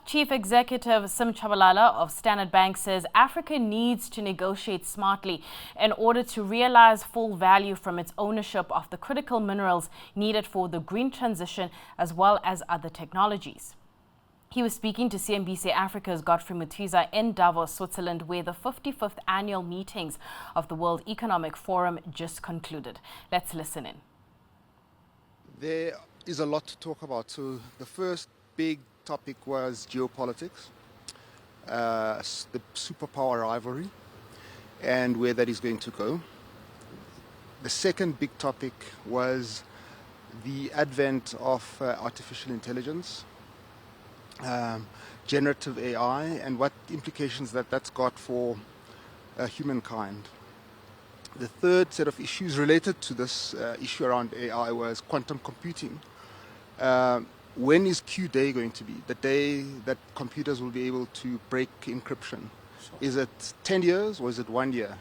Chief Executive Tshabalala of Standard Bank says Africa needs to negotiate smartly in order to realize full value from its ownership of the critical minerals needed for the green transition as well as other technologies. He was speaking to CNBC Africa's Godfrey Mutizwa in Davos, Switzerland, where the 55th annual meetings of the World Economic Forum just concluded. Let's listen in. There is a lot to talk about. So the first big topic was geopolitics, the superpower rivalry, and where that is going to go. The second big topic was the advent of artificial intelligence, generative AI, and what implications that's got for humankind. The third set of issues related to this issue around AI was quantum computing. When is Q Day going to be? The day that computers will be able to break encryption. Sure. Is it 10 years or is it 1 year?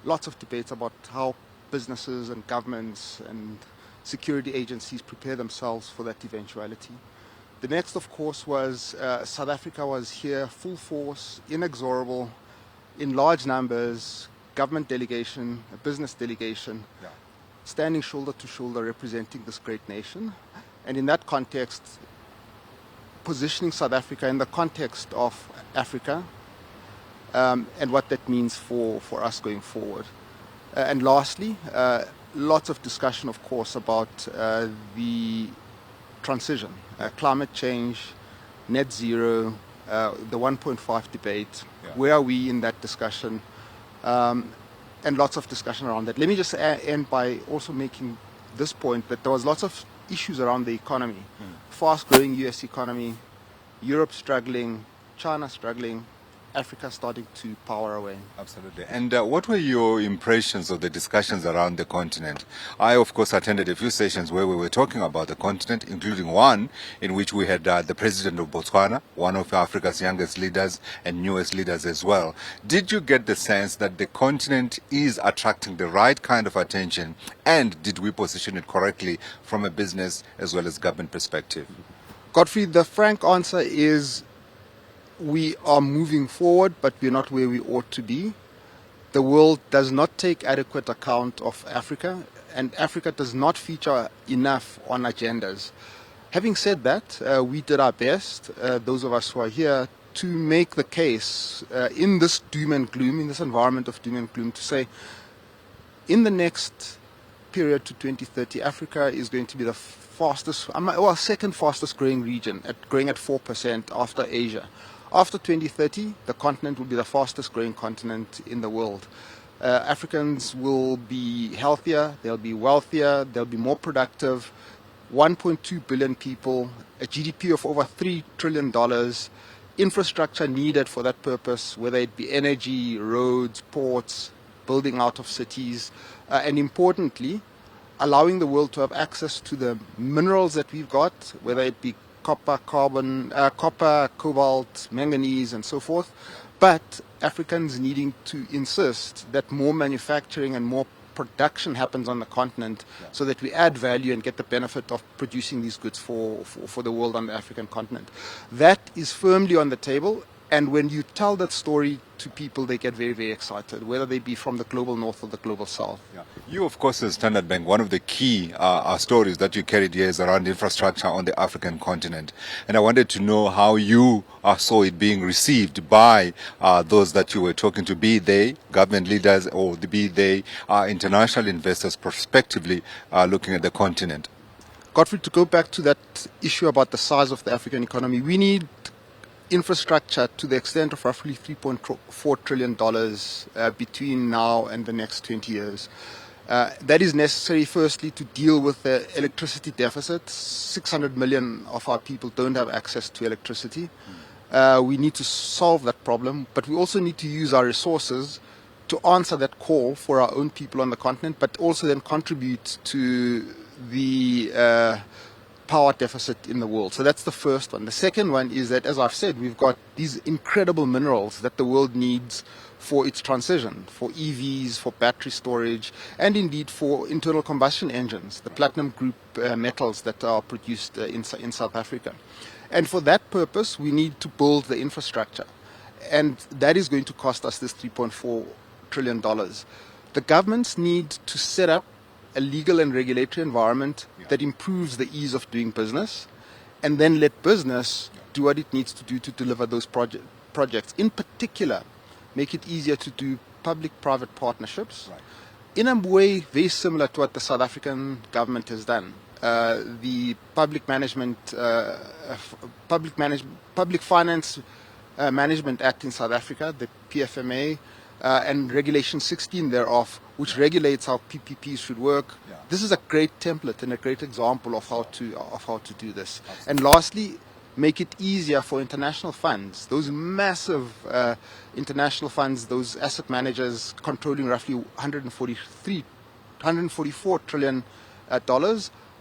Lots of debates about how businesses and governments and security agencies prepare themselves for that eventuality. The next, of course, was South Africa was here, full force, inexorable, in large numbers, government delegation, a business delegation, standing shoulder to shoulder representing this great nation. And in that context, positioning South Africa in the context of Africa and what that means for us going forward. And lastly, lots of discussion, of course, about the transition, climate change, net zero, the 1.5 debate. Where are we in that discussion? And lots of discussion around that. Let me just end by also making this point that there was lots of issues around the economy. Fast-growing US economy, Europe struggling, China struggling, Africa starting to power away. Absolutely. And what were your impressions of the discussions around the continent? I, of course, attended a few sessions where we were talking about the continent, including one in which we had the president of Botswana, one of Africa's youngest leaders and newest leaders as well. Did you get the sense that the continent is attracting the right kind of attention, and did we position it correctly from a business as well as government perspective? Godfrey, the frank answer is we are moving forward, but we're not where we ought to be. The world does not take adequate account of Africa, and Africa does not feature enough on agendas. Having said that, we did our best, those of us who are here, to make the case in this doom and gloom, in this environment of doom and gloom, to say in the next period to 2030, Africa is going to be the fastest, second fastest growing region, growing at 4% after Asia. After 2030, the continent will be the fastest growing continent in the world. Africans will be healthier, they'll be wealthier, they'll be more productive. 1.2 billion people, a GDP of over $3 trillion, infrastructure needed for that purpose, whether it be energy, roads, ports, building out of cities, and importantly, allowing the world to have access to the minerals that we've got, whether it be copper, cobalt, manganese, and so forth. But Africans needing to insist that more manufacturing and more production happens on the continent so that we add value and get the benefit of producing these goods for the world on the African continent. That is firmly on the table. And when you tell that story to people, they get very, very excited, whether they be from the global north or the global south. You, of course, as Standard Bank, one of the key stories that you carried here is around infrastructure on the African continent. And I wanted to know how you saw it being received by those that you were talking to, be they government leaders or be they international investors prospectively looking at the continent. Godfrey, to go back to that issue about the size of the African economy, we need infrastructure to the extent of roughly $3.4 trillion between now and the next 20 years. That is necessary, firstly, to deal with the electricity deficit. 600 million of our people don't have access to electricity. We need to solve that problem, but we also need to use our resources to answer that call for our own people on the continent, but also then contribute to the power deficit in the world. So that's the first one. The second one is that, as I've said, we've got these incredible minerals that the world needs for its transition, for EVs, for battery storage, and indeed for internal combustion engines, the platinum group metals that are produced in South Africa. And for that purpose, we need to build the infrastructure. And that is going to cost us this $3.4 trillion. The governments need to set up a legal and regulatory environment that improves the ease of doing business, and then let business do what it needs to do to deliver those projects. In particular, make it easier to do public-private partnerships in a way very similar to what the South African government has done. The Public Finance Management Act in South Africa, the PFMA, and Regulation 16 thereof, which regulates how PPPs should work. This is a great template and a great example of how to do this. And lastly, make it easier for international funds, those massive international funds, those asset managers controlling roughly $144 trillion.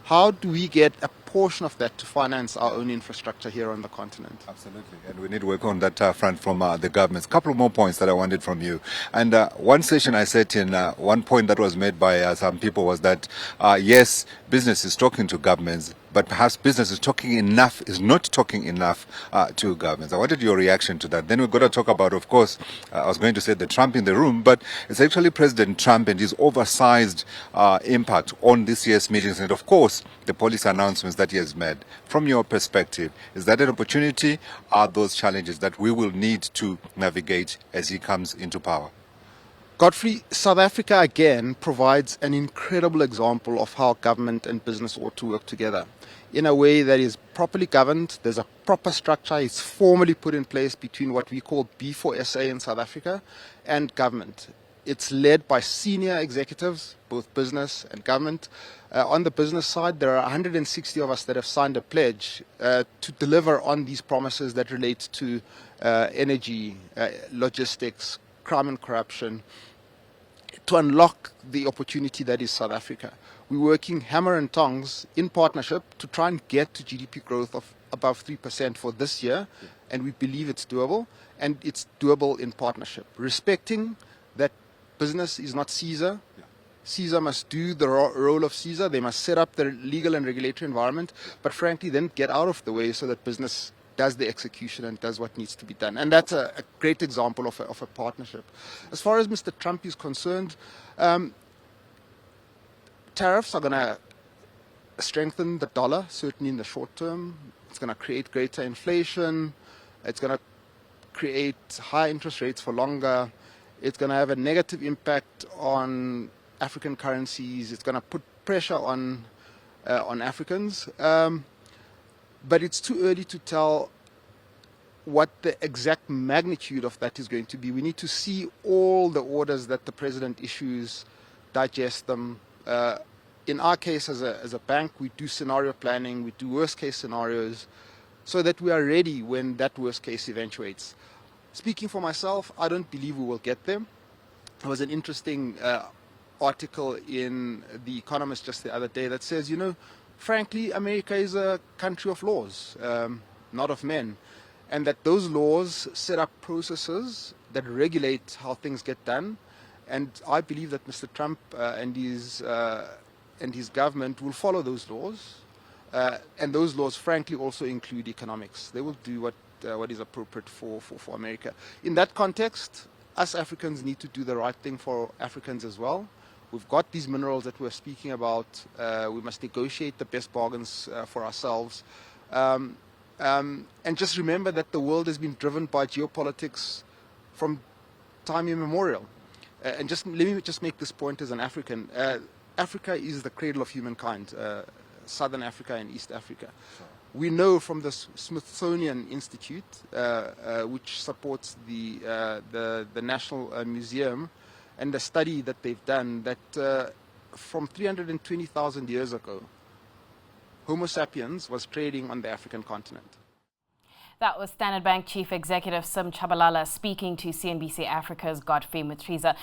How do we get a portion of that to finance our own infrastructure here on the continent? Absolutely, and we need to work on that front from the governments. A couple more points that I wanted from you. And one session I said in one point that was made by some people was that, yes, business is talking to governments, but perhaps business is not talking enough to governments. I wanted your reaction to that. Then we've got to talk about, of course, I was going to say the Trump in the room, but it's actually President Trump and his oversized impact on this year's meetings, and of course, the policy announcements that he has made. From your perspective, is that an opportunity? Are those challenges that we will need to navigate as he comes into power? Godfrey, South Africa again provides an incredible example of how government and business ought to work together in a way that is properly governed. There's a proper structure. It's formally put in place between what we call B4SA in South Africa and government. It's led by senior executives, both business and government. On the business side, there are 160 of us that have signed a pledge to deliver on these promises that relate to energy, logistics, crime and corruption, to unlock the opportunity that is South Africa. We're working hammer and tongs in partnership to try and get to GDP growth of above 3% for this year, and we believe it's doable, and it's doable in partnership, respecting that business is not Caesar. Caesar must do the role of Caesar. They must set up the legal and regulatory environment, but frankly then get out of the way so that business does the execution and does what needs to be done. And that's a great example of a partnership. As far as Mr. Trump is concerned, tariffs are going to strengthen the dollar, certainly in the short term. It's going to create greater inflation. It's going to create high interest rates for longer. It's going to have a negative impact on African currencies. It's going to put pressure on Africans. But it's too early to tell what the exact magnitude of that is going to be. We need to see all the orders that the president issues, digest them. In our case, as a bank, we do scenario planning, we do worst case scenarios, so that we are ready when that worst case eventuates. Speaking for myself, I don't believe we will get there. There was an interesting article in The Economist just the other day that says, frankly, America is a country of laws, not of men, and that those laws set up processes that regulate how things get done. And I believe that Mr. Trump and his government will follow those laws, and those laws, frankly, also include economics. They will do what is appropriate for America. In that context, us Africans need to do the right thing for Africans as well. We've got these minerals that we're speaking about. We must negotiate the best bargains for ourselves. And just remember that the world has been driven by geopolitics from time immemorial. And let me just make this point as an African. Africa is the cradle of humankind, Southern Africa and East Africa. We know from the Smithsonian Institute, which supports the National Museum, and the study that they've done, that from 320,000 years ago, Homo sapiens was trading on the African continent. That was Standard Bank Chief Executive Tshabalala speaking to CNBC Africa's Godfrey Mutizwa.